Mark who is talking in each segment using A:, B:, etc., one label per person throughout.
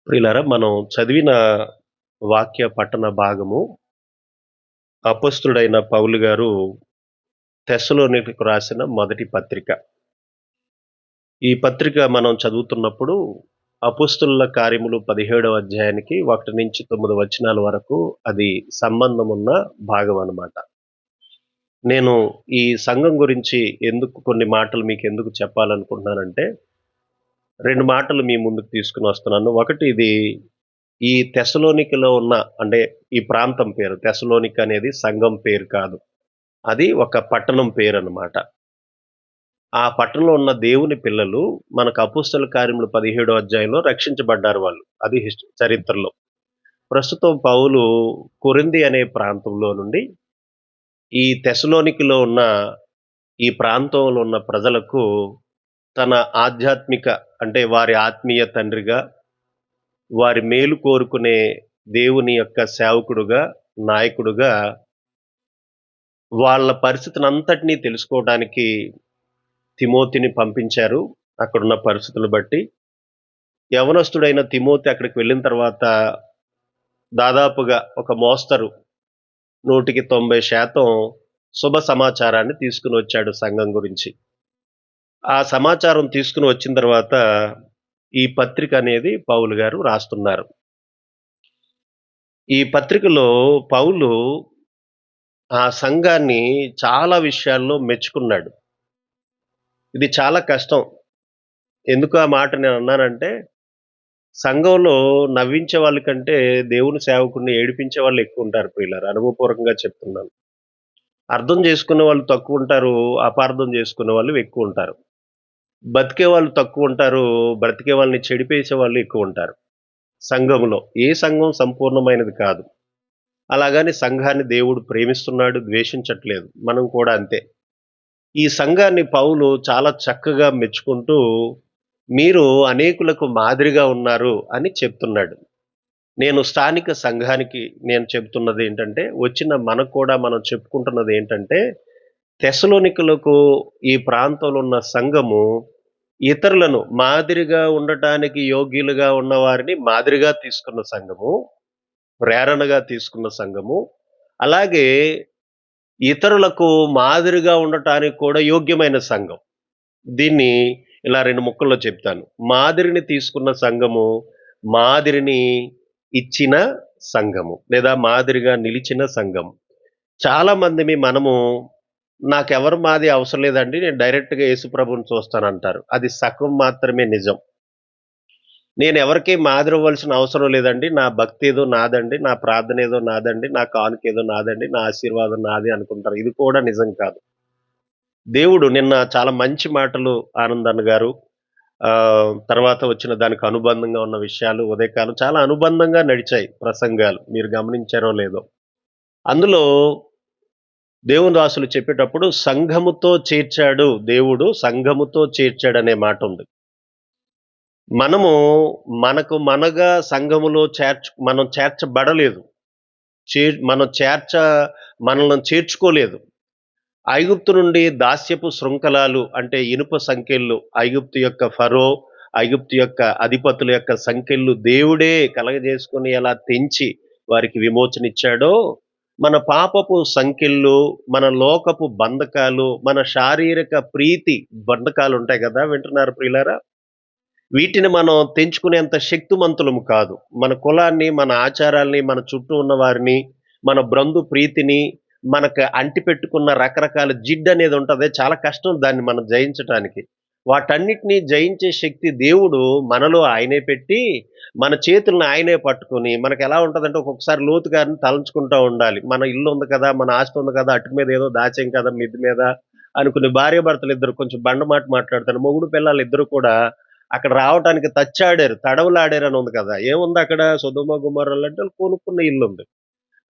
A: ప్రియులారా, మనం చదివిన వాక్య పట్టణ భాగము అపొస్తలుడైన పౌలు గారు తెస్సలోనికకు రాసిన మొదటి పత్రిక. ఈ పత్రిక మనం చదువుతున్నప్పుడు అపొస్తలుల కార్యములు 17వ అధ్యాయానికి 1-9 వచనాల వరకు అది సంబంధమున్న భాగం అన్నమాట. నేను ఈ సంఘం గురించి కొన్ని మాటలు మీకెందుకు చెప్పాలనుకుంటున్నానంటే, 2 మాటలు మీ ముందుకు తీసుకొని వస్తున్నాను. ఒకటి, ఇది ఈ తెస్సలోనికలో ఉన్న, అంటే ఈ ప్రాంతం పేరు తెస్సలోనిక అనేది సంఘం పేరు కాదు. అది ఒక పట్టణం పేరన్నమాట. ఆ పట్టణంలో ఉన్న దేవుని పిల్లలు మనకు అపోస్తల కార్యములు 17వ అధ్యాయంలో రక్షించబడ్డారు వాళ్ళు. అది చరిత్రలో. ప్రస్తుతం పౌలు కొరింథీ అనే ప్రాంతంలో నుండి ఈ తెస్సలోనికలో ఉన్న ఈ ప్రాంతంలో ఉన్న ప్రజలకు తన ఆధ్యాత్మిక, అంటే వారి ఆత్మీయ తండ్రిగా, వారి మేలు కోరుకునే దేవుని యొక్క సేవకుడుగా, నాయకుడుగా వాళ్ళ పరిస్థితినంతటిని తెలుసుకోవడానికి తిమోతిని పంపించారు. అక్కడున్న పరిస్థితులను బట్టి. యవనస్తుడైన తిమోతి అక్కడికి వెళ్ళిన తర్వాత దాదాపుగా ఒక మోస్తరు 100% శుభ సమాచారాన్ని తీసుకొని వచ్చాడు సంఘం గురించి. ఆ సమాచారం తీసుకొని వచ్చిన తర్వాత ఈ పత్రిక అనేది పౌలు గారు రాస్తున్నారు. ఈ పత్రికలో పౌలు ఆ సంఘాన్ని చాలా విషయాల్లో మెచ్చుకున్నాడు. ఇది చాలా కష్టం. ఎందుకు ఆ మాట నేనన్నానంటే, సంఘంలో నవ్వించే వాళ్ళ కంటే దేవుని సేవకుడిని ఏడిపించే వాళ్ళు ఎక్కువుంటారు ప్రియులారా. అనుభవపూర్వకంగా చెప్తున్నాను. అర్థం చేసుకునే వాళ్ళు తక్కువుంటారు. అపార్థం చేసుకునే వాళ్ళు ఎక్కువుంటారు. బతికే వాళ్ళు తక్కువుంటారు. బ్రతికే వాళ్ళని చెడిపేసే వాళ్ళు ఎక్కువుంటారు సంఘంలో. ఏ సంఘం సంపూర్ణమైనది కాదు. అలాగని సంఘాన్ని దేవుడు ప్రేమిస్తున్నాడు, ద్వేషించట్లేదు. మనం కూడా అంతే. ఈ సంఘాన్ని పౌలు చాలా చక్కగా మెచ్చుకుంటూ, మీరు అనేకులకు మాదిరిగా ఉన్నారు అని చెప్తున్నాడు. నేను స్థానిక సంఘానికి నేను చెప్తున్నదేంటంటే, వచ్చిన మనకు కూడా మనం చెప్పుకుంటున్నదేంటంటే, తెస్సలోనికలకు ఈ ప్రాంతంలో ఉన్న సంఘము ఇతరులను మాదిరిగా ఉండటానికి యోగ్యులుగా ఉన్నవారిని మాదిరిగా తీసుకున్న సంఘము, ప్రేరణగా తీసుకున్న సంఘము. అలాగే ఇతరులకు మాదిరిగా ఉండటానికి కూడా యోగ్యమైన సంఘం. దీన్ని ఇలా 2 ముక్కల్లో చెప్తాను. మాదిరిని తీసుకున్న సంఘము, మాదిరిని ఇచ్చిన సంఘము, లేదా మాదిరిగా నిలిచిన సంఘం. చాలా మందిమి మనము, నాకెవరి మాది అవసరం లేదండి, నేను డైరెక్ట్‌గా యేసు ప్రభువుని చూస్తానంటారు. అది సగం మాత్రమే నిజం. నేనెవరికీ మాదిరవ్వాల్సిన అవసరం లేదండి, నా భక్తేదో నాదండి, నా ప్రార్థనేదో నాదండి, నా కానుకేదో నాదండి, నా ఆశీర్వాదం నాది అనుకుంటారు. ఇది కూడా నిజం కాదు. దేవుడు నిన్న చాలా మంచి మాటలు ఆనంద్ గారు, తర్వాత వచ్చిన దానికి అనుబంధంగా ఉన్న విషయాలు ఉదయకాలం చాలా అనుబంధంగా నడిచాయి ప్రసంగాలు. మీరు గమనించారో లేదో. అందులో దేవుని దాసులు చెప్పేటప్పుడు సంఘముతో చేర్చాడు దేవుడు, సంఘముతో చేర్చాడనే మాటుంది. మనము మనకు మనగా సంఘములో మనం చేర్చబడలేదు. మనం మనలను చేర్చుకోలేదు. ఐగుప్తు నుండి దాస్యపు శృంఖలాలు, అంటే ఇనుప సంకెళ్ళు, ఐగుప్తు యొక్క ఫరో, ఐగుప్తు యొక్క అధిపతుల యొక్క సంకెళ్ళు దేవుడే కలగజేసుకొని ఎలా తెంచి వారికి విమోచనిచ్చాడో, మన పాపపు సంకెళ్ళు, మన లోకపు బంధకాలు, మన శారీరక ప్రీతి బంధకాలుంటాయి గదా! వింటున్నారా ప్రియులారా? వీటిని మనం తెంచుకునేంత శక్తిమంతులము కాదు. మన కులాన్ని, మన ఆచారాల్ని, మన చుట్టూ ఉన్న వారిని, మన బంధు ప్రీతిని, మనకు అంటిపెట్టుకున్న రకరకాల జిడ్డనేది ఉంటది. చాలా కష్టం దాన్ని మనం జయించటానికి. వాటన్నిటిని జయించే శక్తి దేవుడు మనలో ఆయనే పెట్టి, మన చేతులను ఆయనే పట్టుకొని, మనకెలా ఉంటదంటే ఒక్కొక్కసారి లోతుగాని తలంచుకుంటా ఉండాలి. మన ఇల్లు ఉంది కదా! మన ఆస్తి ఉంది కదా! అటుకు మీద ఏదో దాచాం కదా! మిద్ది మీద అనుకుని భార్యాభర్తలిద్దరు కొంచెం బండమాట మాట్లాడతారు. మొగుడు పెళ్ళాలిద్దరూ కూడా అక్కడ రావటానికి తచ్చాడారు, తడవులాడారని ఉంది కదా! ఏముందక్కడ? సొదొమ గుమర్రాలంటే కొనుక్కున్న ఇల్లుంది.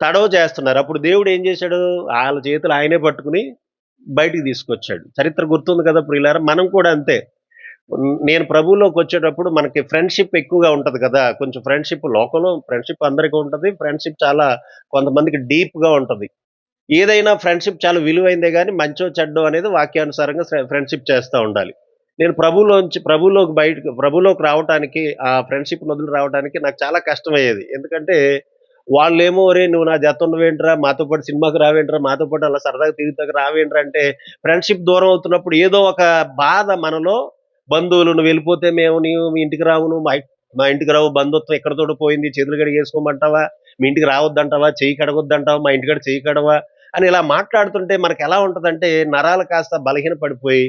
A: తడవ చేస్తున్నారు. అప్పుడు దేవుడు ఏం చేశాడు? ఆళ్ళ చేతులు ఆయనే పట్టుకొని బయటికి తీసుకొచ్చాడు. చరిత్ర గుర్తుంది కదా ప్రియులారా! మనం కూడా అంతే. నేను ప్రభువులోకొచ్చేటప్పుడు మనకి ఫ్రెండ్‌షిప్ ఎక్కువగా ఉంటది కదా! కొంచెం ఫ్రెండ్‌షిప్ లోకంలో ఫ్రెండ్‌షిప్ అందరికి ఉంటది. ఫ్రెండ్‌షిప్ చాలా కొంతమందికి డీప్‌గా ఉంటది. ఏదైనా ఫ్రెండ్‌షిప్ చాలా విలువైందే గాని మంచో, చెడ్డో అనేది వాక్యానుసారంగా ఫ్రెండ్‌షిప్ చేస్తా ఉండాలి. నేను ప్రభువులోకి రావటానికి, ఆ ఫ్రెండ్‌షిప్‌ని వదిలి రావటానికి నాకు చాలా కష్టమయ్యేది. ఎందుకంటే వాళ్ళేమో "ఒరేయ్! నువ్వు నా జతుండవేంట్రా? మాతో పాటు సినిమాకి రావేంట్రా? మాతో పాటు అలా సరదాగా తిరుగుతాకి రావేంట్రా?" అంటే ఫ్రెండ్‌షిప్ దూరం అవుతున్నప్పుడు ఏదో ఒక బాధ మనలో, బంధువులు నువ్వెళ్ళిపోతే నీవు మీ ఇంటికి రావు, నువ్వు మా ఇంటికి రావు, బంధుత్వం ఎక్కడితోటో పోయింది, చేతులు కడిగేసుకోమంటావా? మీ ఇంటికి రావద్దంటావా? చెయ్యి కడగొద్దంటావా? మా ఇంటికాడ చెయ్యి కడగవా? అని ఇలా మాట్లాడుతుంటే మనకెలా ఉంటదంటే నరాలు కాస్త బలహీన పడిపోయి,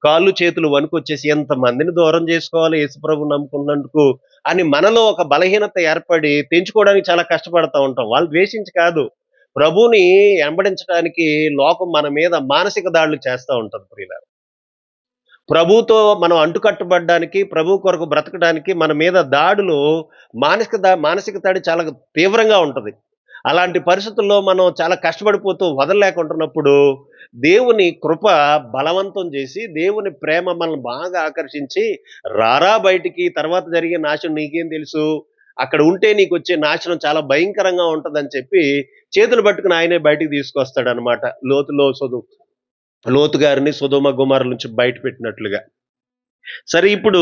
A: కాళ్ళు, చేతులు వణుకొచ్చేసి ఎంతమందిని దూరం జేసుకోవాలి యేసుప్రభుని నమ్ముకున్నందుకు అని మనలో ఒక బలహీనత ఏర్పడి తెంచుకోవడానికి చాలా కష్టపడతా ఉంటాం. వాళ్ళు ద్వేషించి కాదు. ప్రభువుని వెంబడించడానికి లోకం మన మీద మానసిక దాడులు చేస్తా ఉంటది ప్రియులారా. ప్రభువుతో మనం అంటుకట్టబడ్డానికి, ప్రభు కొరకు బ్రతకడానికి మన మీద దాడులు, మానసిక దాడి చాలా తీవ్రంగా ఉంటది. అలాంటి పరిస్థితుల్లో మనం చాలా కష్టపడిపోతూ వదలలేకుంటున్నప్పుడు, దేవుని కృప బలవంతం జేసి, దేవుని ప్రేమ మనల్ని బాగా ఆకర్షించి, "రారా బయటికి, తర్వాత జరిగే నాశనం నీకేం తెలుసు? అక్కడ ఉంటే నీకొచ్చే నాశనం చాలా భయంకరంగా ఉంటదని" చెప్పి, చేతులు పట్టుకొని ఆయనే బయటికి తీసుకొస్తాడనమాట. లోతు గారిని సొదొమ, గొమొర్రా నుంచి బయట పెట్టినట్లుగా. సరే ఇప్పుడు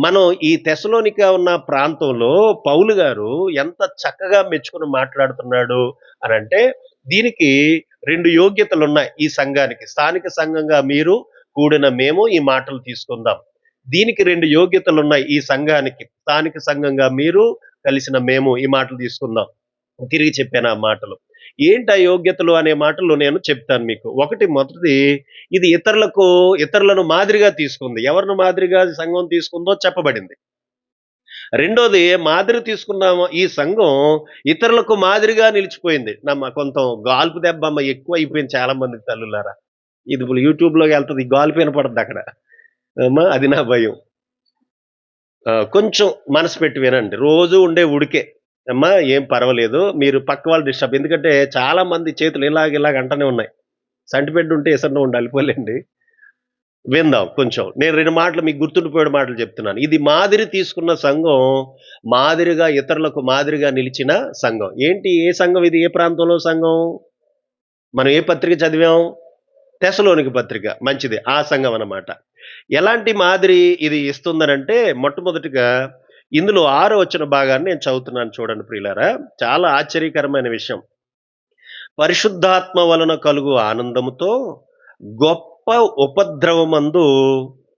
A: మనం ఈ తెస్సలోనిక ఉన్న ప్రాంతంలో పౌలు గారు ఎంత చక్కగా మెచ్చుకొని మాట్లాడుతున్నాడు అనంటే, దీనికి 2 యోగ్యతలున్నాయి ఈ సంఘానికి. స్థానిక సంఘంగా మీరు కూడిన మేము ఈ మాటలు తీసుకుందాం. దీనికి 2 యోగ్యతలున్నాయి ఈ సంఘానికి. స్థానిక సంఘంగా మీరు, కలిసిన మేము ఈ మాటలు తీసుకుందాం. తిరిగి చెప్పాను ఆ మాటలు. ఏంటి ఆ యోగ్యతలు అనే మాటలు నేను చెప్తాను మీకు. మొదటిది, ఇది ఇతరులను మాదిరిగా తీసుకుంది. ఎవరిని మాదిరిగా సంఘం తీసుకుందో చెప్పబడింది. రెండోది, మాదిరి తీసుకున్నాము ఈ సంఘం ఇతరులకు మాదిరిగా నిలిచిపోయింది. కొంత గాల్పు దెబ్బ ఎక్కువైపోయింది చాలా మందికి తల్లులారా. ఇది ఇప్పుడు యూట్యూబ్‌లోకి ఎళ్తది. గాల్పు వినపడద్దక్కడ. అది నా భయం. కొంచెం మనసు పెట్టి వినండి. రోజు ఉండే ఉడికే. అమ్మా ఏం పర్వాలేదు. మీరు పక్క వాళ్ళు డిస్టర్బ్, ఎందుకంటే చాలా మంది చేతులు ఇలాగ అంటనే ఉన్నాయి. సంటిబిడ్డ ఉంటే ఎసరన ఉండాలి పోలేండి. విందాం కొంచెం. నేను 2 మాటలు మీకు గుర్తుండిపోయే మాటలు చెప్తున్నాను. ఇది మాదిరి తీసుకున్న సంఘం, మాదిరిగా ఇతరులకు మాదిరిగా నిలిచిన సంఘం. ఏ సంఘం ఇది? ఏ ప్రాంతంలో సంఘం? మనం ఏ పత్రిక చదివాం? తెస్సలోనిక పత్రిక. మంచిది. ఆ సంఘం అన్నమాట. ఎలాంటి మాదిరి ఇది ఇస్తుందనంటే, మొట్టమొదటిగా ఇందులో 6 వచన భాగాన్ని నేను చదువుతున్నాను చూడండి ప్రియులారా. చాలా ఆశ్చర్యకరమైన విషయం. పరిశుద్ధాత్మ వలన కలుగు ఆనందముతో గొప్ప ఉపద్రవమందు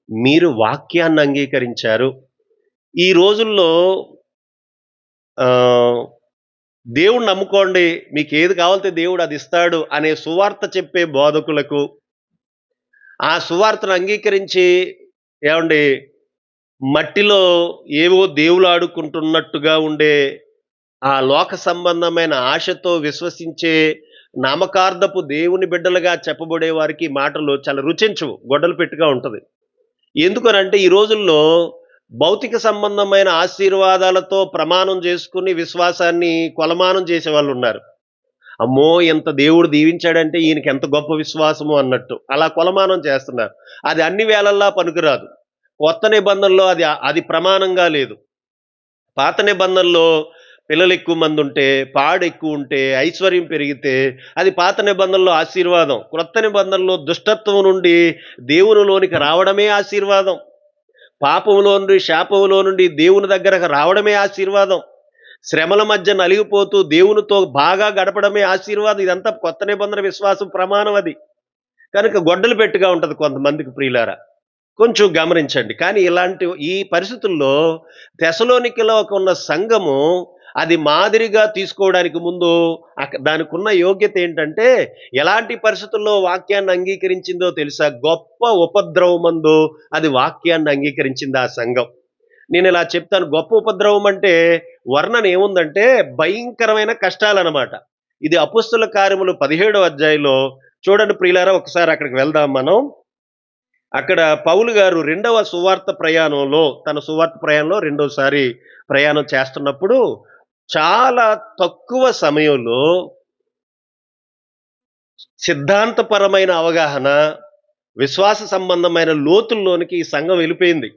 A: మీరు వాక్యాన్ని అంగీకరించారు. ఈ రోజుల్లో ఆహ్, దేవుడిని నమ్ముకోండి, మీకేది కావాలితే దేవుడు అది ఇస్తాడు అనే సువార్త చెప్పే బోధకులకు, ఆ సువార్తను అంగీకరించి ఏవండీ మట్టిలో ఏవో దేవులాడుకుంటున్నట్టుగా ఉండే ఆ లోక సంబంధమైన ఆశతో విశ్వసించే నామకార్థపు దేవుని బిడ్డలుగా చెప్పబడే వారికి ఈ మాటలు చాలా రుచించవు. గొడ్డలి పెట్టుగా ఉంటది. ఎందుకనంటే ఈ రోజుల్లో భౌతిక సంబంధమైన ఆశీర్వాదాలతో ప్రమాణం చేసుకొని విశ్వాసాన్ని కొలమానం చేసేవాళ్ళున్నారు. అమ్మో! ఇంత దేవుడు దీవించాడంటే ఈయనకెంత గొప్ప విశ్వాసమో అన్నట్టు. అలా కొలమానం చేస్తున్నారు. అది అన్ని వేళల్లా పనికిరాదు. కొత్త నిబంధనలో అది ప్రమాణంగా లేదు. పాత నిబంధనలో పిల్లలెక్కువ మందుంటే, పాడెక్కువుంటే, ఐశ్వర్యం పెరిగితే, అది పాత నిబంధనలో ఆశీర్వాదం. క్రొత్త నిబంధనలో దుష్టత్వం నుండి దేవునిలోనికి రావడమే ఆశీర్వాదం. పాపంలో నుండి, శాపంలో నుండి దేవుని దగ్గరకు రావడమే ఆశీర్వాదం. శ్రమల మధ్య నలిగిపోతూ దేవునితో బాగా గడపడమే ఆశీర్వాదం. ఇదంతా కొత్త నిబంధన విశ్వాసం ప్రమాణం అది. కనుక గొడ్డలి పెట్టుగా ఉంటది కొంతమందికి ప్రియులారా. కొంచెం గమనించండి. కానీ ఈ పరిస్థితుల్లో తెస్సలోనికలో ఉన్న సంఘము అది మాదిరిగా తీసుకోవడానికి ముందు దానికున్న యోగ్యత ఏంటంటే, ఎలాంటి పరిస్థితుల్లో వాక్యాన్ని అంగీకరించిందో తెలుసా? గొప్ప ఉపద్రవమందు అది వాక్యాన్ని అంగీకరించింది ఆ సంఘం. నేనిలా చెప్తాను. గొప్ప ఉపద్రవం అంటే వర్ణన ఏముందంటే భయంకరమైన కష్టాలనమాట. ఇది అపోస్తల కార్యములు 17వ అధ్యాయంలో చూడండి ప్రియులారా, ఒకసారి అక్కడికి వెళ్దాం మనం. అక్కడ పౌలు గారు తన సువార్త ప్రయాణంలో రెండోసారి ప్రయాణం చేస్తున్నప్పుడు చాలా తక్కువ సమయంలో సిద్ధాంతపరమైన అవగాహన, విశ్వాస సంబంధమైన లోతుల్లోనికి ఈ సంఘం వెళ్ళిపోయింది.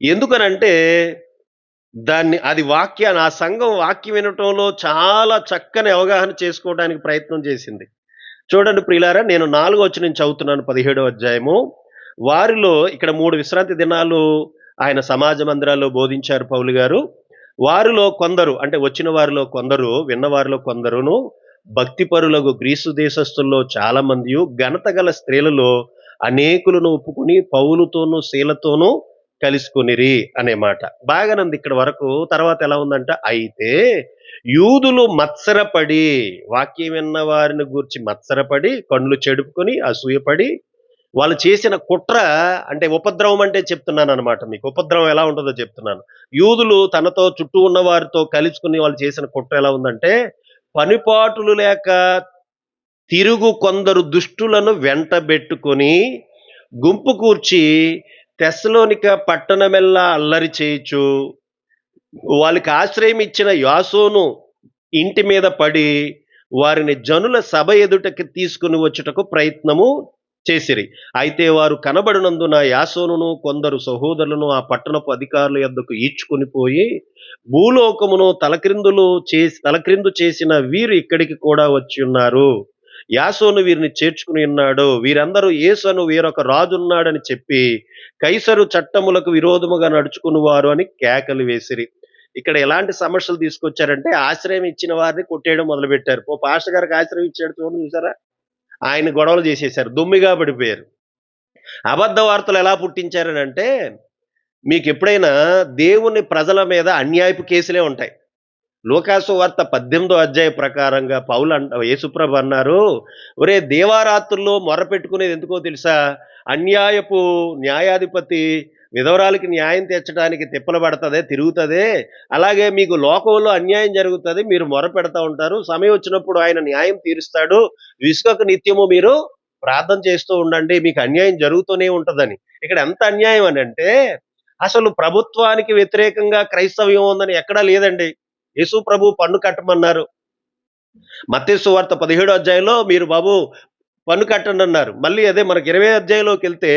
A: ఎందుకనంటే ఆ సంఘం వాక్యం వినటంలో చాలా చక్కని అవగాహన చేసుకోవడానికి ప్రయత్నం చేసింది. చూడండి ప్రియులారా, నేను 4వ వచనం చదువుతున్నాను 17వ అధ్యాయము. వారిలో ఇక్కడ 3 విశ్రాంతి దినాలు ఆయన సమాజ మందిరాల్లో బోధించారు పౌలు గారు. వారిలో కొందరు అంటే వచ్చిన వారిలో కొందరు, విన్న వారిలో కొందరును భక్తిపరులగు గ్రీసు దేశస్థుల్లో చాలా మందియు, ఘనత గల స్త్రీలలో అనేకులను ఒప్పుకొని పౌలుతోనూ శీలతోనూ కలుసుకొనిరి అనే మాట. బాగానుంది ఇక్కడి వరకు. తర్వాత ఎలా ఉందంటే, అయితే యూదులు మత్సరపడి, వాక్యం విన్న వారిని గూర్చి మత్సరపడి, కళ్ళు చెడుపుకొని, అసూయపడి, వాళ్ళు చేసిన కుట్ర అంటే ఉపద్రవం అంటే చెప్తున్నాననమాట మీకు. ఉపద్రవం ఎలా ఉంటదో చెప్తున్నాను. యూదులు తనతో చుట్టూ ఉన్న వారితో కలుసుకుని వాళ్ళు చేసిన కుట్ర ఎలా ఉందంటే, పనిపాటులు లేక తిరుగు కొందరు దుష్టులను వెంటబెట్టుకొని గుంపు కూర్చి తెస్సలోనిక పట్టణమెల్లా అల్లరి చేయుచు వాళ్ళకి ఆశ్రయం ఇచ్చిన యాసోను ఇంటి మీద పడి వారిని జనుల సభ ఎదుటకి తీసుకుని వచ్చుటకు ప్రయత్నము చేసిరి. అయితే వారు కనబడినందున యాసోనును కొందరు సహోదరులను ఆ పట్టణపు అధికారుల యొద్దకు ఈడ్చుకొని పోయి, భూలోకమును తలక్రిందు చేసిన వీరు ఇక్కడికి కూడా వచ్చి ఉన్నారు. యాసోను వీరిని చేర్చుకుని ఉన్నాడు. వీరందరూ యేసు అను వేరొక రాజున్నాడని చెప్పి కైసరు చట్టములకు విరోధముగా నడుచుకుని వారు అని కేకలు వేసిరి. ఇక్కడ ఎలాంటి సమస్యలు తీసుకొచ్చారంటే, ఆశ్రయం ఇచ్చిన వారిని కొట్టేయడం మొదలుపెట్టారు. ఓ పాస్టర్ గారికి ఆశ్రయం ఇచ్చాడు చూడండి, చూసారా? ఆయన గొడవలు చేసేశారు, దుమ్మిగా పడిపోయారు. అబద్ధ వార్తలు ఎలా పుట్టించారనంటే, మీకు ఎప్పుడైనా దేవుని ప్రజల మీద అన్యాయపు కేసులే ఉంటాయి. లూకాసు వార్త 18వ అధ్యాయ ప్రకారంగా యేసుప్రభు అన్నారు, ఒరే దేవారాత్రుల్లో మొర్రపెట్టుకునేది ఎందుకో తెలుసా? అన్యాయపు న్యాయాధిపతి విధవరాలకి న్యాయం తెచ్చడానికి తిప్పలు పడతదే, తిరుగుతదే. అలాగే మీకు లోకంలో అన్యాయం జరుగుతుంది, మీరు మొరపెడతా ఉంటారు. సమయం వచ్చినప్పుడు ఆయన న్యాయం తీరుస్తాడు. విసుకకు నిత్యము మీరు ప్రార్థన చేస్తూ ఉండండి, మీకు అన్యాయం జరుగుతూనే ఉంటదని. ఇక్కడ ఎంత అన్యాయం అని అంటే, అసలు ప్రభుత్వానికి వ్యతిరేకంగా క్రైస్తవ్యం ఉందని ఎక్కడా లేదండి. యేసు ప్రభు పన్ను కట్టమన్నారు. మత్తయి సువార్త 17వ అధ్యాయంలో మీరు బాబు పన్ను కట్టండి అన్నారు. మళ్ళీ అదే మనకి 20వ అధ్యాయంలోకి వెళ్తే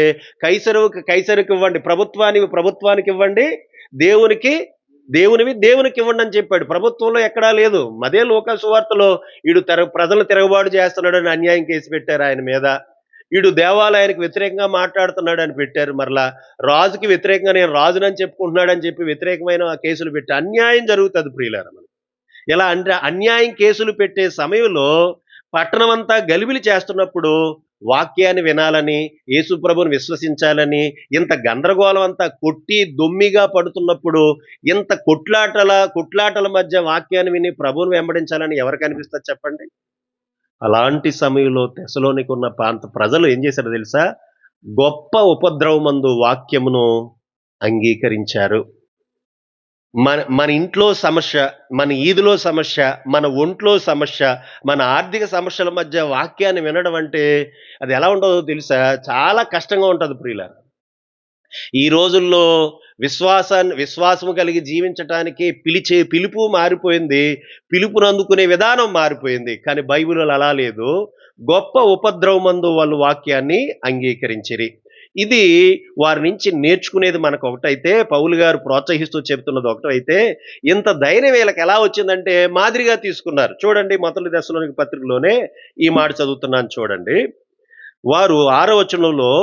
A: కైసరుకి ఇవ్వండి, ప్రభుత్వానికి ఇవ్వండి, దేవునికి ఇవ్వండి అని చెప్పాడు. ప్రభుత్వంలో ఎక్కడా లేదు. అదే లూకా సువార్తలో ఈడు ప్రజలు తిరగబాటు చేస్తున్నాడని అన్యాయం కేసు పెట్టారు ఆయన మీద. ఈడు దేవాలయానికి వ్యతిరేకంగా మాట్లాడుతున్నాడు అని పెట్టారు. మరలా రాజుకి వ్యతిరేకంగా నేను రాజునని చెప్పుకుంటున్నాడని చెప్పి వ్యతిరేకమైన కేసులు పెట్టి అన్యాయం జరుగుతుంది ప్రియులారా. ఎలా అంటే, అన్యాయం కేసులు పెట్టే సమయంలో పట్టణం అంతా గలిబిలి చేస్తున్నప్పుడు వాక్యాన్ని వినాలని, యేసు ప్రభువుని విశ్వసించాలని, ఇంత గందరగోళం అంతా కొట్టి దొమ్మిగా పడుతున్నప్పుడు, ఇంత కొట్లాటల మధ్య వాక్యాన్ని విని ప్రభువుని వెంబడించాలని ఎవరికి అనిపిస్తుంది చెప్పండి? అలాంటి సమయంలో తెస్సలోనిక ఉన్న ప్రాంత ప్రజలు ఏం చేశారో తెలుసా? గొప్ప ఉపద్రవమందు వాక్యమును అంగీకరించారు. మన ఇంట్లో సమస్య, మన ఈదులో సమస్య, మన ఒంట్లో సమస్య, మన ఆర్థిక సమస్యల మధ్య వాక్యాన్ని వినడం అంటే అది ఎలా ఉంటుందో తెలుసా? చాలా కష్టంగా ఉంటుంది ప్రియులారా. ఈ రోజుల్లో విశ్వాసము కలిగి జీవించటానికి పిలుపు మారిపోయింది. పిలుపును అందుకునే విధానం మారిపోయింది. కానీ బైబిల్లో అలా లేదు. గొప్ప ఉపద్రవమందు వాళ్ళు వాక్యాన్ని అంగీకరించిరి. ఇది వారి నుంచి నేర్చుకునేది మనకు ఒకటైతే, పౌలు గారు ప్రోత్సహిస్తూ చెప్తున్నది ఒకటైతే, ఇంత ధైర్యం వీళ్ళకి ఎలా వచ్చిందంటే మాదిరిగా తీసుకున్నారు. చూడండి, మొదటి దశలోని పత్రికలోనే ఈ మాట చదువుతున్నాను చూడండి. వారు 6వ వచనంలో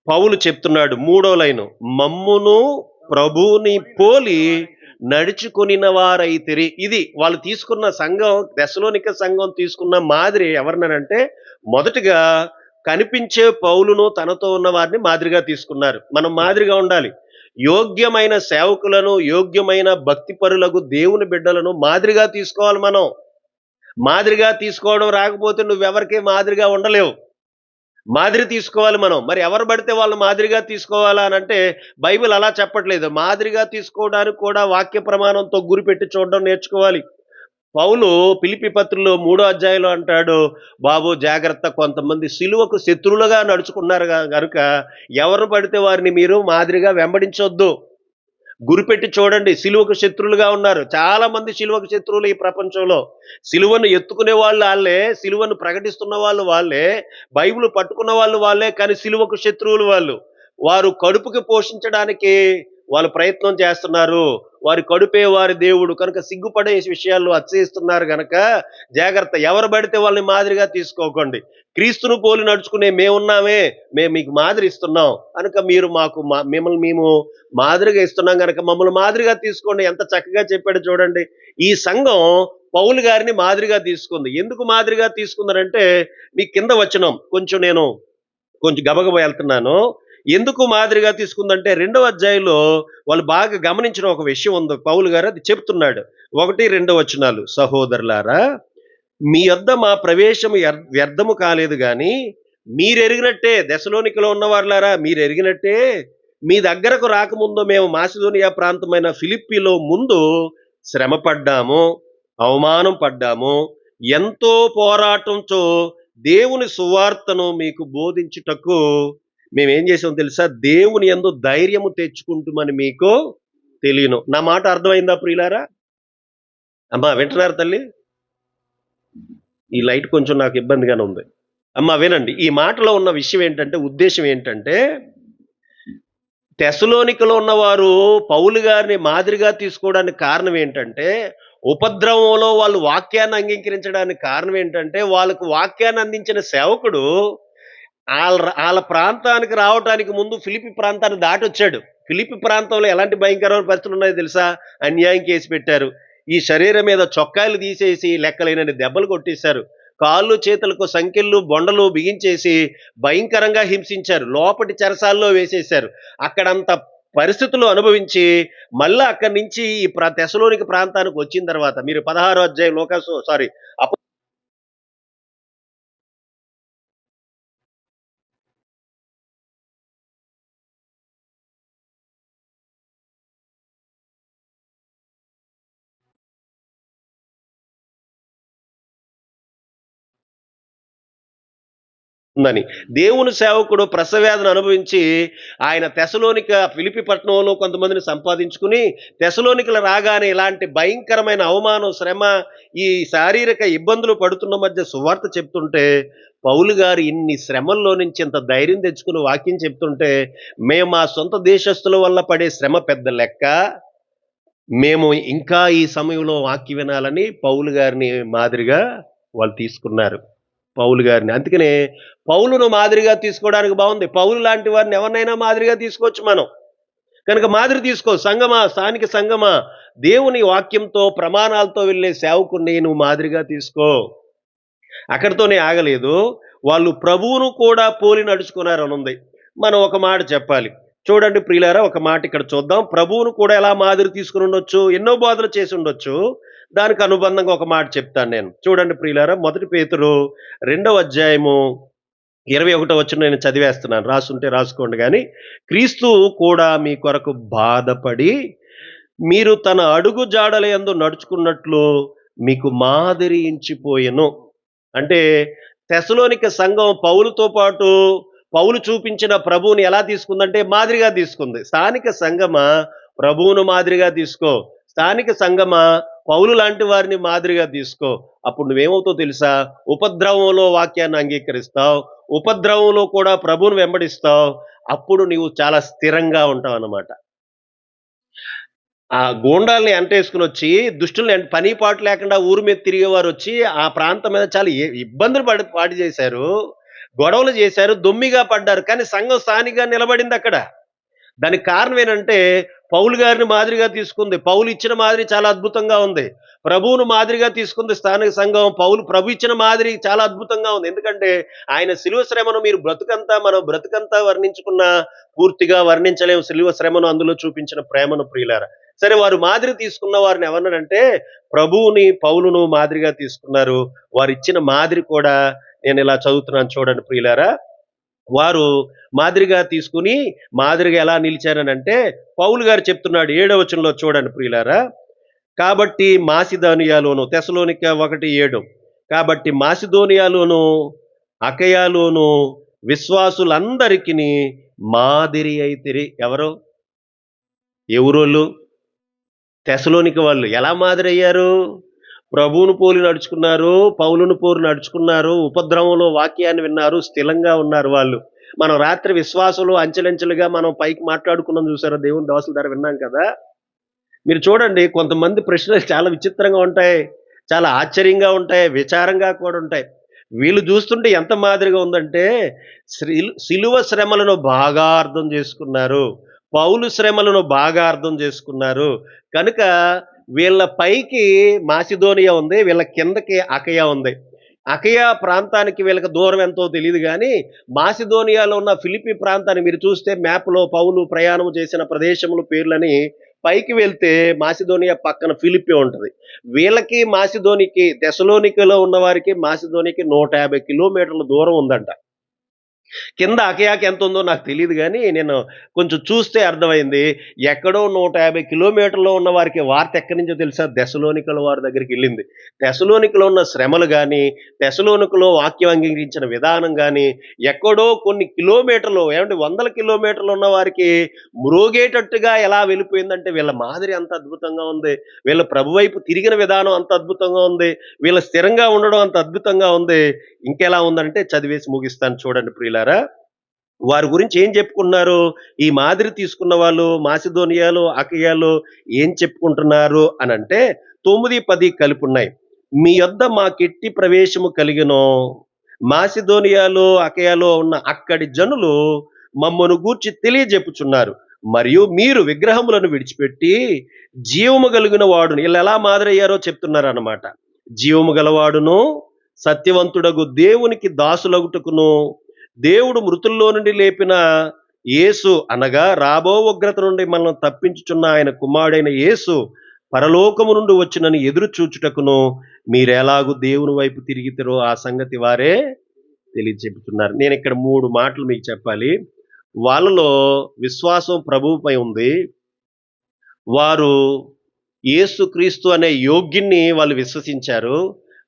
A: పౌలు చెప్తున్నాడు, 3వ లైను, మమ్మును ప్రభువుని పోలి నడుచుకొనిన వారైతిరి. ఇది వాళ్ళు తీసుకున్న సంఘం, తెస్సలోనిక సంఘం తీసుకున్న మాదిరి ఎవరినంటే, మొదటిగా కనిపించే పౌలును తనతో ఉన్న వారిని మాదిరిగా తీసుకున్నారు. మనం మాదిరిగా ఉండాలి. యోగ్యమైన సేవకులను, యోగ్యమైన భక్తిపరులకు దేవుని బిడ్డలను మాదిరిగా తీసుకోవాలి మనం. మాదిరిగా తీసుకోవడం రాకపోతే నువ్వెవరికీ మాదిరిగా ఉండలేవు. మాదిరి తీసుకోవాలి మనం. మరి ఎవరు పడితే వాళ్ళు మాదిరిగా తీసుకోవాలా అని అంటే బైబిల్ అలా చెప్పట్లేదు. మాదిరిగా తీసుకోవడానికి కూడా వాక్య ప్రమాణంతో గురిపెట్టి చూడడం నేర్చుకోవాలి. పౌలు ఫిలిప్పీ పత్రికలో 3వ అధ్యాయంలో అంటాడు, బాబు జాగ్రత్త, కొంతమంది సిలువకు శత్రువులుగా నడుచుకున్నారు గనుక ఎవరు పడితే వారిని మీరు మాదిరిగా వెంబడించొద్దు. గురిపెట్టి చూడండి. సిలువకు శత్రువులుగా ఉన్నారు చాలా మంది. సిలువకు శత్రువులు ఈ ప్రపంచంలో. సిలువను ఎత్తుకునే వాళ్ళు వాళ్ళే, సిలువను ప్రకటిస్తున్న వాళ్ళు వాళ్ళే, బైబిల్ పట్టుకున్న వాళ్ళు వాళ్ళే, కానీ సిలువకు శత్రువులు వాళ్ళు. వారు కడుపుకి పోషించడానికి వాళ్ళు ప్రయత్నం చేస్తున్నారు, వారి కడుపే వారి దేవుడు కనుక సిగ్గుపడే విషయాల్లో అతిశయిస్తున్నారు గనక జాగ్రత్త. ఎవరు పడితే వాళ్ళని మాదిరిగా తీసుకోకండి. క్రీస్తును పోలి నడుచుకునే మేమున్నామే, మేము మీకు మాదిరి ఇస్తున్నాం కనుక మీరు మాకు మిమ్మల్ని మేము మాదిరిగా ఇస్తున్నాం కనుక మమ్మల్ని మాదిరిగా తీసుకోండి. ఎంత చక్కగా చెప్పాడు చూడండి. ఈ సంఘం పౌలు గారిని మాదిరిగా తీసుకుంది. ఎందుకు మాదిరిగా తీసుకుందనంటే మీ కింద వచనం కొంచెం గబగబా వెళ్తున్నాను. ఎందుకు మాదిరిగా తీసుకుందంటే 2వ అధ్యాయంలో వాళ్ళు బాగా గమనించిన ఒక విషయం ఉంది. పౌలు గారు అది చెప్తున్నాడు. 1, 2 వచనాలు. సహోదరులారా, మీ యొద్ద మా ప్రవేశము వ్యర్థము కాలేదు గాని మీరెరిగినట్టే, దెసలోనికలో ఉన్నవారులారా మీరెరిగినట్టే, మీ దగ్గరకు రాకముందు మేము మాసిదోనియా ప్రాంతమైన ఫిలిప్పీలో ముందు శ్రమ పడ్డాము, అవమానం పడ్డాము, ఎంతో పోరాటంతో దేవుని సువార్తను మీకు బోధించుటకు మేమేం చేసాం తెలుసా? దేవుని యందు ధైర్యము తెచ్చుకుంటామని మీకు తెలియను. నా మాట అర్థమైందా ప్రియులారా? అమ్మా వింటున్నారు తల్లి? ఈ లైట్ కొంచెం నాకు ఇబ్బందిగానే ఉంది. అమ్మా వినండి. ఈ మాటలో ఉన్న విషయం ఏంటంటే, ఉద్దేశం ఏంటంటే, తెసలోనికలో ఉన్నవారు పౌలు గారిని మాదిరిగా తీసుకోవడానికి కారణం ఏంటంటే, ఉపద్రవంలో వాళ్ళు వాక్యాన్ని అంగీకరించడానికి కారణం ఏంటంటే, వాళ్ళకు వాక్యాన్ని అందించిన సేవకుడు వాళ్ళ ప్రాంతానికి రావటానికి ముందు ఫిలిప్పి ప్రాంతాన్ని దాటొచ్చాడు. ఫిలిప్పి ప్రాంతంలో ఎలాంటి భయంకరమైన పరిస్థితులు ఉన్నాయో తెలుసా? అన్యాయం కేసు పెట్టారు. ఈ శరీరం మీద చొక్కాలు తీసేసి లెక్కలేనన్ని దెబ్బలు కొట్టేశారు. కాళ్ళు చేతులకు సంకెళ్ళు బొండలు బిగించేసి భయంకరంగా హింసించారు. లోపటి చెరసాల్లో వేసేశారు. అక్కడంత పరిస్థితులు అనుభవించి మళ్ళా అక్కడి నుంచి ఈ తెసలోనిక ప్రాంతానికి వచ్చిన తర్వాత మీరు 16వ అధ్యాయం ఉందని దేవుని సేవకుడు ప్రసవేదన అనుభవించి ఆయన ఫిలిప్పి పట్టణంలో కొంతమందిని సంపాదించుకుని తెసలోనికలు రాగానే ఇలాంటి భయంకరమైన అవమానం, శ్రమ, ఈ శారీరక ఇబ్బందులు పడుతున్న మధ్య సువార్త చెప్తుంటే పౌలు గారు ఇన్ని శ్రమల్లో నుంచి ఇంత ధైర్యం తెచ్చుకుని వాక్యం చెప్తుంటే మేము మా సొంత దేశస్తుల వల్ల పడే శ్రమ పెద్ద లెక్క, మేము ఇంకా ఈ సమయంలో వాక్యం వినాలని పౌలు గారిని మాదిరిగా వాళ్ళు తీసుకున్నారు. పౌలు గారిని. అందుకనే పౌలును మాదిరిగా తీసుకోవడానికి బాగుంది. పౌలు లాంటి వారిని ఎవరినైనా మాదిరిగా తీసుకోవచ్చు మనం. కనుక మాదిరి తీసుకో. సంగమా, స్థానిక సంగమా, దేవుని వాక్యంతో ప్రమాణాలతో వెళ్ళే సేవకుని నువ్వు మాదిరిగా తీసుకో. అక్కడితోనే ఆగలేదు, వాళ్ళు ప్రభువును కూడా పోలి నడుచుకున్నారని ఉంది. మనం ఒక మాట చెప్పాలి. చూడండి ప్రియులారా, ఒక మాట ఇక్కడ చూద్దాం. ప్రభువును కూడా ఎలా మాదిరి తీసుకుని ఉండొచ్చు? ఎన్నో బోధలు చేసి ఉండొచ్చు. దానికి అనుబంధంగా ఒక మాట చెప్తాను నేను. చూడండి ప్రియులారా, 1 పేతురు 2వ అధ్యాయము 21వ వచనం నేను చదివేస్తున్నాను. రాసుంటే రాసుకోండి. కానీ క్రీస్తు కూడా మీ కొరకు బాధపడి మీరు తన అడుగు జాడల యందు నడుచుకున్నట్లు మీకు మాదిరి ఇంచిపోయెను. అంటే తెసలోనిక సంఘం పౌలుతో పాటు పౌలు చూపించిన ప్రభువుని ఎలా తీసుకుందంటే మాదిరిగా తీసుకుంది. స్థానిక సంఘమా, ప్రభువును మాదిరిగా తీసుకో. స్థానిక సంఘమా, పౌలు లాంటి వారిని మాదిరిగా తీసుకో. అప్పుడు నువ్వేమవుతావు తెలుసా? ఉపద్రవంలో వాక్యాన్ని అంగీకరిస్తావు, ఉపద్రవంలో కూడా ప్రభువును వెంబడిస్తావు. అప్పుడు నీవు చాలా స్థిరంగా ఉంటావు అన్నమాట. ఆ గూండాల్ని ఎంటేసుకుని వచ్చి దుష్టుల్ని పని పాటు లేకుండా ఊరు మీద తిరిగేవారు వచ్చి ఆ ప్రాంతం మీద చాలా ఇబ్బందులు పాటు చేశారు, గొడవలు చేశారు, దొమ్మిగా పడ్డారు. కానీ సంఘం స్థానికంగా నిలబడింది అక్కడ. దానికి కారణం ఏంటంటే పౌలు గారిని మాదిరిగా తీసుకుంది. పౌలు ఇచ్చిన మాదిరి చాలా అద్భుతంగా ఉంది. ప్రభువును మాదిరిగా తీసుకుంది స్థానిక సంఘం. ప్రభు ఇచ్చిన మాదిరి చాలా అద్భుతంగా ఉంది. ఎందుకంటే ఆయన శిలువ శ్రమను మనం బ్రతుకంతా వర్ణించుకున్నా పూర్తిగా వర్ణించలేము శిలువ శ్రమను, అందులో చూపించిన ప్రేమను ప్రియులారా. సరే, వారు మాదిరి తీసుకున్న వారిని ఎవరన్నాడంటే ప్రభువుని, పౌలును మాదిరిగా తీసుకున్నారు. వారు ఇచ్చిన మాదిరి కూడా నేను ఇలా చదువుతున్నాను చూడండి ప్రియులారా. వారు మాదిరిగా తీసుకుని మాదిరిగా ఎలా నిలిచారనంటే పౌలు గారు చెప్తున్నాడు 7వ వచనంలో చూడండి ప్రియులారా. కాబట్టి మాసిదోనియాలోను, తెసలోనిక 1:7, కాబట్టి మాసిదోనియాలోను అకయాలోను విశ్వాసులందరికీ మాదిరి అయితిరి. ఎవరోళ్ళు? తెసలోనిక వాళ్ళు. ఎలా మాదిరి అయ్యారు? ప్రభువును పోలి నడుచుకున్నారు, పౌలును పోలి నడుచుకున్నారు, ఉపద్రవంలో వాక్యాన్ని విన్నారు, స్థిరంగా ఉన్నారు వాళ్ళు. మనం రాత్రి విశ్వాసులు అంచెలంచెలుగా మనం పైకి మాట్లాడుకున్నాం చూసారా, దేవుని దోసల ద్వారా విన్నాం కదా. మీరు చూడండి, కొంతమంది ప్రశ్నలు చాలా విచిత్రంగా ఉంటాయి. చాలా ఆశ్చర్యంగా ఉంటాయి. విచారంగా కూడా ఉంటాయి. వీళ్ళు చూస్తుంటే ఎంత మాదిరిగా ఉందంటే, సిలువ శ్రమలను బాగా అర్థం చేసుకున్నారు. పౌలు శ్రమలను బాగా అర్థం చేసుకున్నారు. కనుక వీళ్ళ పైకి మాసిదోనియా ఉంది. వీళ్ళ కిందకి అకయ ఉంది. అకయ ప్రాంతానికి వీళ్ళకి దూరం ఎంతో తెలీదు గానీ, మాసిదోనియాలో ఉన్న ఫిలిప్పి ప్రాంతాన్ని మీరు చూస్తే మ్యాప్‌లో పౌలు ప్రయాణం చేసిన ప్రదేశముల పేర్లని పైకి వెళ్తే మాసిదోనియా పక్కన ఫిలిప్పి ఉంటది. వీళ్ళకి మాసిదోనికి, తెసలోనికలో ఉన్న వారికి మాసిదోనికి 150 కిలోమీటర్ల దూరం ఉందంట. కింద అకయాకి ఎంత ఉందో నాకు తెలీదు గానీ, నేను కొంచెం చూస్తే అర్థమైంది. ఎక్కడో 150 కిలోమీటర్‌లో ఉన్న వారికి వార్త ఎక్కడి నుంచో తెలుసా? తెసలోనికల వారి దగ్గరికెళ్ళింది. తెసలోనికలో ఉన్న శ్రమలు గానీ, తెసలోనికలో వాక్యం అంగీకరించిన విధానం గానీ, ఎక్కడో కొన్ని కిలోమీటర్లు, ఏమంటే వందల కిలోమీటర్లు ఉన్న వారికి మ్రోగేటట్టుగా ఎలా వెళ్ళిపోయిందంటే, వీళ్ళ మాదిరి అంత అద్భుతంగా ఉంది. వీళ్ళ ప్రభు వైపు తిరిగిన విధానం అంత అద్భుతంగా ఉంది. వీళ్ళ స్థిరంగా ఉండడం అంత అద్భుతంగా ఉంది. ఇంకెలా ఉందంటే చదివేసి ముగిస్తాను చూడండి ప్రియులారా. వారి గురించి ఏం చెప్పుకున్నారు? ఈ మాదిరి తీసుకున్న వాళ్ళు మాసిదోనియాలో, అకయలో ఏం చెప్పుకుంటున్నారు అనంటే 9, 10 కలిపున్నాయి. మీ యొద్ద మాకెట్టి ప్రవేశము కలిగెనో, మాసిదోనియాలో, అకయలో ఉన్న అక్కడి జనులు మమ్మను గూర్చి తెలియజెప్పుచున్నారు. మరియు మీరు విగ్రహములను విడిచిపెట్టి జీవము కలిగిన వాడును, ఈళ్ళెలా మాదిరయ్యారో చెప్తున్నారన్నమాట. జీవము గలవాడును, సత్యవంతుడగు దేవునికి దాసులగుటకును, దేవుడు మృతుల్లో నుండి లేపిన యేసు అనగా రాబో ఉగ్రత నుండి మనల్ని తప్పించుచున్న ఆయన కుమారుడైన యేసు పరలోకము నుండి వచ్చినని ఎదురు చూచుటకును మీరెలాగు దేవుని వైపు తిరిగితిరో ఆ సంగతి వారే తెలియచెప్పుతున్నారు. నేను ఇక్కడ 3 మాటలు మీకు చెప్పాలి. వాళ్ళలో విశ్వాసం ప్రభువుపై ఉంది. వారు యేసుక్రీస్తు అనే యోగ్యుణ్ణి వాళ్ళు విశ్వసించారు.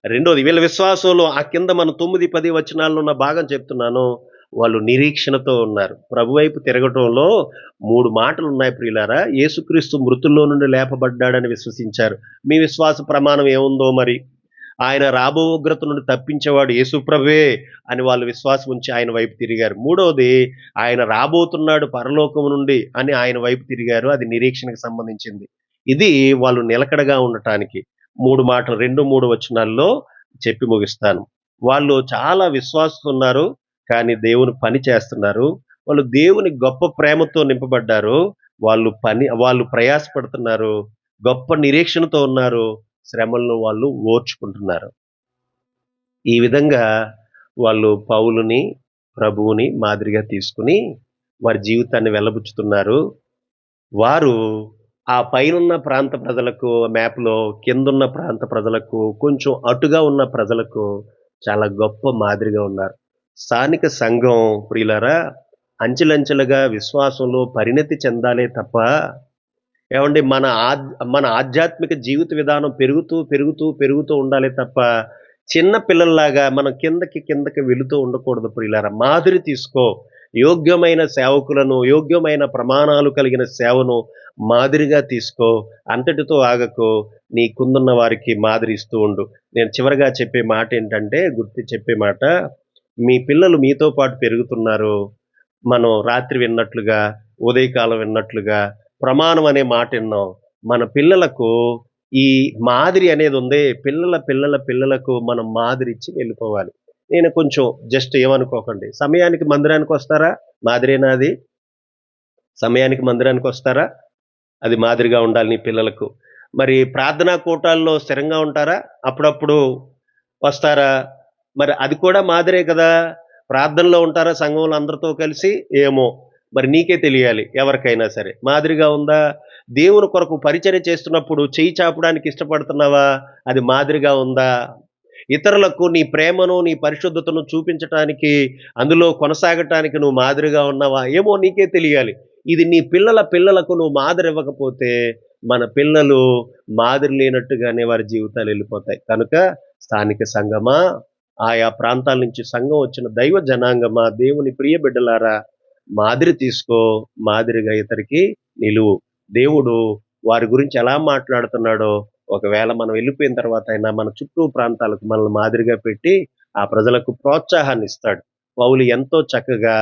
A: రెండోది, వీళ్ళ విశ్వాసంలో ఆ కింద మనం 9, 10 వచనాల్లో ఉన్న భాగం చెప్తున్నాను. వాళ్ళు నిరీక్షణతో ఉన్నారు. ప్రభు వైపు తిరగటంలో 3 మాటలున్నాయి ప్రియులారా. యేసుక్రీస్తు మృతుల్లో నుండి లేపబడ్డాడని విశ్వసించారు. మీ విశ్వాస ప్రమాణం ఏముందో మరి? ఆయన రాబో ఉగ్రత నుండి తప్పించేవాడు యేసు ప్రభువే అని వాళ్ళు విశ్వాసం ఉంచి ఆయన వైపు తిరిగారు. మూడోది, ఆయన రాబోతున్నాడు పరలోకము నుండి అని ఆయన వైపు తిరిగారు. అది నిరీక్షణకు సంబంధించింది. ఇది వాళ్ళు నిలకడగా ఉండటానికి 3 మాటలు 2, 3 వచనాల్లో చెప్పి ముగిస్తాను. వాళ్ళు చాలా విశ్వాసతున్నారు, కానీ దేవుని పని చేస్తున్నారు. వాళ్ళు దేవుని గొప్ప ప్రేమతో నింపబడ్డారు. వాళ్ళు ప్రయాసపడుతున్నారు. గొప్ప నిరీక్షణతో ఉన్నారు. శ్రమలను వాళ్ళు ఓర్చుకుంటున్నారు. ఈ విధంగా వాళ్ళు పౌలుని, ప్రభువుని మాదిరిగా తీసుకొని వారి జీవితాన్ని వెళ్ళబుచ్చుతున్నారు. వారు ఆ పైనున్న ప్రాంత ప్రజలకు మ్యాప్‌లో, కిందున్న ప్రాంత ప్రజలకు, కొంచెం అటుగా ఉన్న ప్రజలకు చాలా గొప్ప మాదిరిగా ఉన్నారు. స్థానిక సంఘం ప్రియులారా, అంచెలంచెలుగా విశ్వాసంలో పరిణతి చెందాలే తప్ప, ఏవండీ, మన ఆధ్యాత్మిక జీవిత విధానం పెరుగుతూ ఉండాలే తప్ప, చిన్న పిల్లల్లాగా మనం కిందకి వెళుతూ ఉండకూడదు ప్రియులారా. మాదిరి తీసుకో. యోగ్యమైన సేవకులను, యోగ్యమైన ప్రమాణాలు కలిగిన సేవను మాదిరిగా తీసుకో. అంతటితో ఆగకు. నీకుందున్న వారికి మాదిరి ఇస్తూ ఉండు. నేను చివరగా చెప్పే మాటేంటంటే, చెప్పే మాట, మీ పిల్లలు మీతో పాటు పెరుగుతున్నారు. మనం రాత్రి విన్నట్లుగా, ఉదయకాలం విన్నట్లుగా ప్రమాణం అనే మాట విన్నాం. మన పిల్లలకు ఈ మాదిరి అనేది ఉంది. పిల్లలకు మనం మాదిరి ఇచ్చి వెళ్ళిపోవాలి. నేను కొంచెం జస్ట్ ఏమనుకోకండి. సమయానికి మందిరానికొస్తారా? మాదిరేనా అది? సమయానికి మందిరానికొస్తారా? అది మాదిరిగా ఉండాలి నీ పిల్లలకు. మరి ప్రార్థనా కూటాల్లో స్థిరంగా ఉంటారా? అప్పుడప్పుడు వస్తారా? మరి అది కూడా మాదిరే కదా! ప్రార్థనలో ఉంటారా సంఘంలో అందరితో కలిసి? ఏమో! మరి నీకే తెలియాలి, ఎవరికైనా సరే. మాదిరిగా ఉందా? దేవుని కొరకు పరిచర్య చేస్తున్నప్పుడు చెయ్యి చాపడానికి ఇష్టపడుతున్నావా? అది మాదిరిగా ఉందా? ఇతరులకు నీ ప్రేమను, నీ పరిశుద్ధతను చూపించటానికి, అందులో కొనసాగటానికి నువ్వు మాదిరిగా ఉన్నావా? ఏమో నీకే తెలియాలి. ఇది నీ పిల్లలకు నువ్వు మాదిరి ఇవ్వకపోతే, మన పిల్లలు మాదిరి లేనట్టుగానే వారి జీవితాలు వెళ్ళిపోతాయి. కనుక స్థానిక సంఘమా, ఆయా ప్రాంతాల నుంచి సంఘం వచ్చిన దైవ జనాంగమా, దేవుని ప్రియ బిడ్డలారా, మాదిరి తీసుకో. మాదిరిగా ఇతరికి నిలువు. దేవుడు వారి గురించి ఎలా మాట్లాడుతున్నాడో, ఒకవేళ మనం వెళ్ళిపోయిన తర్వాత అయినా మన చుట్టూ ప్రాంతాలకు మనల్ని మాదిరిగా పెట్టి ఆ ప్రజలకు ప్రోత్సాహాన్ని ఇస్తాడు. పౌలు ఎంతో చక్కగా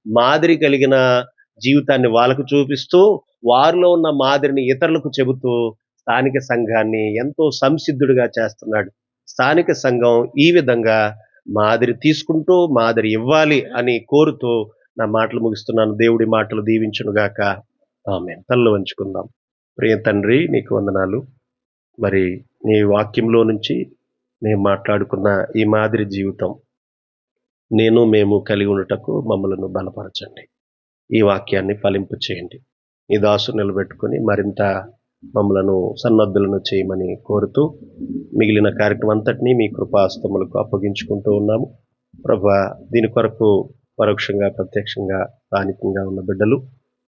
A: మాదిరి కలిగిన జీవితాన్ని వాళ్ళకు చూపిస్తూ, వారిలో ఉన్న మాదిరిని ఇతరులకు చెబుతూ, స్థానిక సంఘాన్ని ఎంతో సంసిద్ధుడిగా చేస్తున్నాడు. స్థానిక సంఘం ఈ విధంగా మాదిరి తీసుకుంటూ, మాదిరి ఇవ్వాలి అని కోరుతూ నా మాటలు ముగిస్తున్నాను. దేవుడి మాటలు దీవించునుగాక. ఆమేన్. తలలు వంచుకుందాం. ప్రియ తండ్రి, నీకు వందనాలు. మరి నీ వాక్యంలో నుంచి మేము మాట్లాడుకున్న ఈ మాదిరి జీవితం మేము కలిగి ఉండుటకు మమ్మలను బలపరచండి. ఈ వాక్యాన్ని ఫలింపు చేయండి. నీ దాసుని నిలబెట్టుకొని మరింత మమ్మలను సన్నద్ధులను చేయమని కోరుతూ, మిగిలిన కార్యక్రమం అంతటినీ మీ కృపాస్తములకు అప్పగించుకుంటూ ఉన్నాము. ప్రభువా, దీని కొరకు పరోక్షంగా, ప్రత్యక్షంగా, స్థానికంగా ఉన్న బిడ్డలు,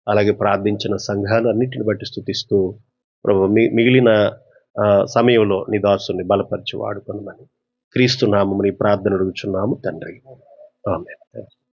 A: అలాగే ప్రార్థించిన సంఘాలు అన్నిటిని బట్టి స్తుతిస్తూ, ప్రభు మిగిలిన సమయంలో నీ దాసుని బలపరిచి వాడుకొనమని క్రీస్తు నామమున ఈ ప్రార్థన అడుగుచున్నాము తండ్రి. ఆమేన్.